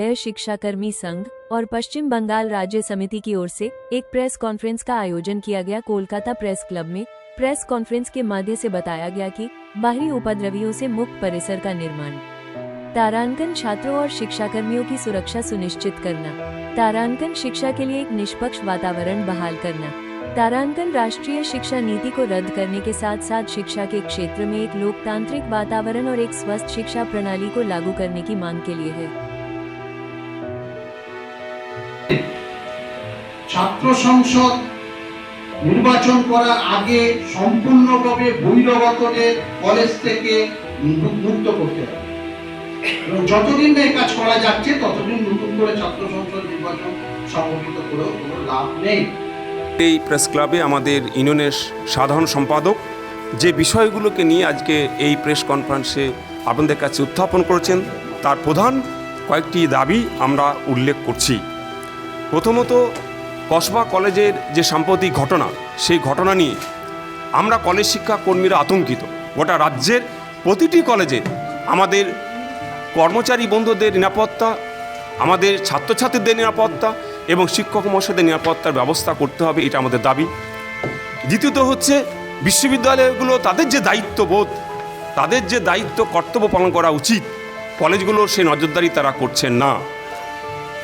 विश्वविद्यालय शिक्षाकर्मी संघ और पश्चिम बंगाल राज्य समिति की ओर से एक प्रेस कॉन्फ्रेंस का आयोजन किया गया। कोलकाता प्रेस क्लब में प्रेस कॉन्फ्रेंस के माध्यम से बताया गया कि बाहरी उपद्रवियों से मुक्त परिसर का निर्माण, तारांकन छात्रों और शिक्षाकर्मियों की सुरक्षा सुनिश्चित करना, तारांकन शिक्षा के लिए एक निष्पक्ष वातावरण बहाल करना, तारांकन राष्ट्रीय शिक्षा नीति को रद्द करने के साथ साथ शिक्षा के क्षेत्र में एक लोकतांत्रिक वातावरण और एक स्वस्थ शिक्षा प्रणाली को लागू करने की मांग के लिए है। छात्र संसद निर्वाचन করার আগে সম্পূর্ণভাবে বহিরাগতদের কলেজ থেকে মুক্ত করতে হবে এবং যতদিন না এই কাজ করা যাচ্ছে ততদিন নতুন করে ছাত্র সংসদ নির্বাচন সংগঠিত করেও কোনো লাভ নেই। এই প্রেস ক্লাবে আমাদের ইউনিয়নের সাধারণ সম্পাদক যে বিষয়গুলোকে নিয়ে আজকে এই প্রেস কনফারেন্সে আপনাদের কাছে উত্থাপন করেছেন তার প্রধান কয়েকটি দাবি আমরা উল্লেখ করছি। প্রথমত, কসবা কলেজের যে সাম্প্রতিক ঘটনা, সেই ঘটনা নিয়ে আমরা কলেজ শিক্ষা কর্মীরা আতঙ্কিত। গোটা রাজ্যের প্রতিটি কলেজে আমাদের কর্মচারী বন্ধুদের নিরাপত্তা, আমাদের ছাত্রছাত্রীদের নিরাপত্তা এবং শিক্ষক মহাশয়দের নিরাপত্তার ব্যবস্থা করতে হবে, এটা আমাদের দাবি। দ্বিতীয়ত হচ্ছে বিশ্ববিদ্যালয়গুলো তাদের যে দায়িত্ববোধ, তাদের যে দায়িত্ব কর্তব্য পালন করা উচিত, কলেজগুলোর সেই নজরদারি তারা করছেন না।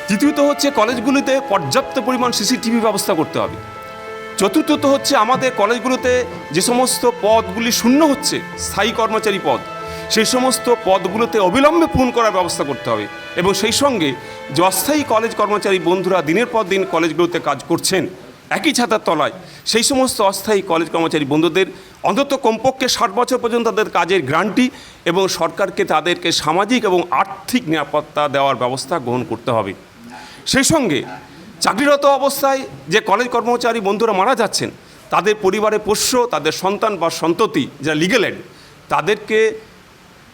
তৃতীয়ত হচ্ছে কলেজগুলিতে পর্যাপ্ত পরিমাণ সিসিটিভি ব্যবস্থা করতে হবে। চতুর্থত হচ্ছে আমাদের কলেজগুলোতে যে সমস্ত পদগুলি শূন্য হচ্ছে, স্থায়ী কর্মচারী পদ, সেই সমস্ত পদগুলোতে অবিলম্বে পূরণ করার ব্যবস্থা করতে হবে এবং সেই সঙ্গে যে অস্থায়ী কলেজ কর্মচারী বন্ধুরা দিনের পর দিন কলেজগুলোতে কাজ করছেন একই ছাতার তলায়, সেই সমস্ত অস্থায়ী কলেজ কর্মচারী বন্ধুদের অন্তত কমপক্ষে 60 বছর পর্যন্ত তাদের কাজের গ্যারান্টি এবং সরকারকে তাদেরকে সামাজিক এবং আর্থিক নিরাপত্তা দেওয়ার ব্যবস্থা গ্রহণ করতে হবে। সেই সঙ্গে চাকরিরত অবস্থায় যে কলেজ কর্মচারী বন্ধুরা মারা যাচ্ছেন, তাদের পরিবারে পোষ্য, তাদের সন্তান বা সন্ততি যারা লিগ্যাল এড, তাদেরকে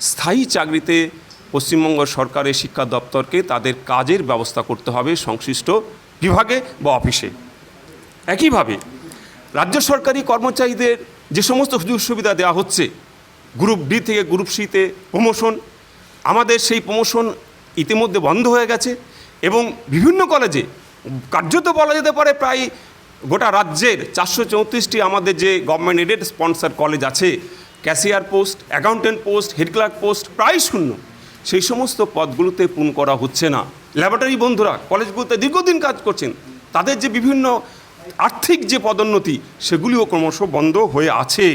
স্থায়ী চাকরিতে পশ্চিমবঙ্গ সরকারের শিক্ষা দপ্তরকে তাদের কাজের ব্যবস্থা করতে হবে সংশ্লিষ্ট বিভাগে বা অফিসে। একইভাবে রাজ্য সরকারি কর্মচারীদের যে সমস্ত সুযোগ সুবিধা দেওয়া হচ্ছে, গ্রুপ ডি থেকে গ্রুপ সিতে প্রমোশন, আমাদের সেই প্রমোশন ইতিমধ্যে বন্ধ হয়ে গেছে এবং বিভিন্ন কলেজে কার্যত বলা যেতে পারে প্রায় গোটা রাজ্যের 434টি আমাদের যে গভর্নমেন্ট এডেড স্পন্সর কলেজ আছে, cashier post, accountant post, head clerk post প্রায় শূন্য। সেই সমস্ত পদগুলোতে পূরণ করা হচ্ছে না। ল্যাবরেটরি বন্ধুরা কলেজগুলোতে দীর্ঘদিন কাজ করছেন, তাদের যে বিভিন্ন আর্থিক যে পদোন্নতি সেগুলিও ক্রমশ বন্ধ হয়ে আছে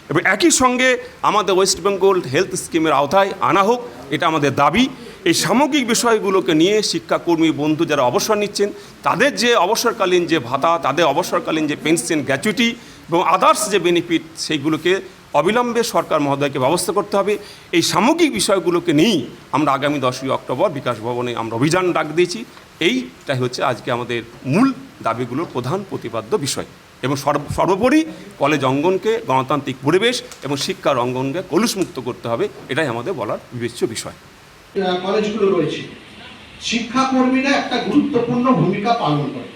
এবং একই সঙ্গে আমাদের ওয়েস্ট বেঙ্গল হেলথ স্কিমের আওতায় আনা হোক, এটা আমাদের দাবি। এই সামগ্রিক বিষয়গুলোকে নিয়ে শিক্ষাকর্মী বন্ধু যারা অবসর নিচ্ছেন, তাদের যে অবসরকালীন যে ভাতা, তাদের অবসরকালীন যে পেনশন, গ্র্যাচুইটি এবং আদার্স যে বেনিফিট, সেইগুলোকে অবিলম্বে সরকার মহোদয়কে ব্যবস্থা করতে হবে। এই সামগ্রিক বিষয়গুলোকে নিয়েই আমরা আগামী 10ই অক্টোবর বিকাশ ভবনে আমরা অভিযান ডাক দিয়েছি। এইটাই হচ্ছে আজকে আমাদের মূল দাবিগুলোর প্রধান প্রতিপাদ্য বিষয় এবং সর্বোপরি কলেজ অঙ্গনকে গণতান্ত্রিক পরিবেশ এবং শিক্ষার অঙ্গনকে কলুষমুক্ত করতে হবে, এটাই আমাদের বলার বিবেচ্য বিষয়। কলেজগুলো রয়েছে, শিক্ষাকর্মীরা একটা গুরুত্বপূর্ণ ভূমিকা পালন করে,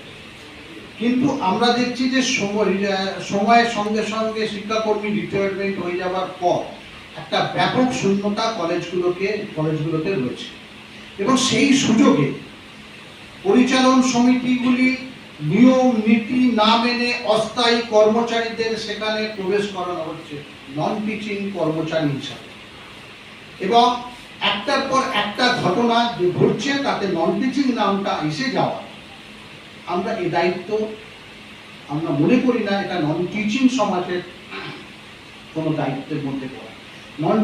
কিন্তু আমরা দেখছি যে সময়ের সঙ্গে সঙ্গে শিক্ষাকর্মী রিটায়ারমেন্ট হয়ে যাওয়ার পর একটা ব্যাপক শূন্যতা কলেজগুলোতে রয়েছে এবং সেই সুযোগে পরিচালন সমিতিগুলি নিয়ম নীতি না মেনে অস্থায়ী কর্মচারীদের সেখানে প্রবেশ করানো হচ্ছে নন টিচিং কর্মচারী হিসাবে এবং একটার পর একটা ঘটনা যে ঘটছে তাতে নন টিচিং নামটা এসে যাওয়া, আমরা এই দায়িত্ব আমরা মনে করি না এটা নন টিচিং সমাজের কোনো দায়িত্বের মধ্যে পড়ে। নন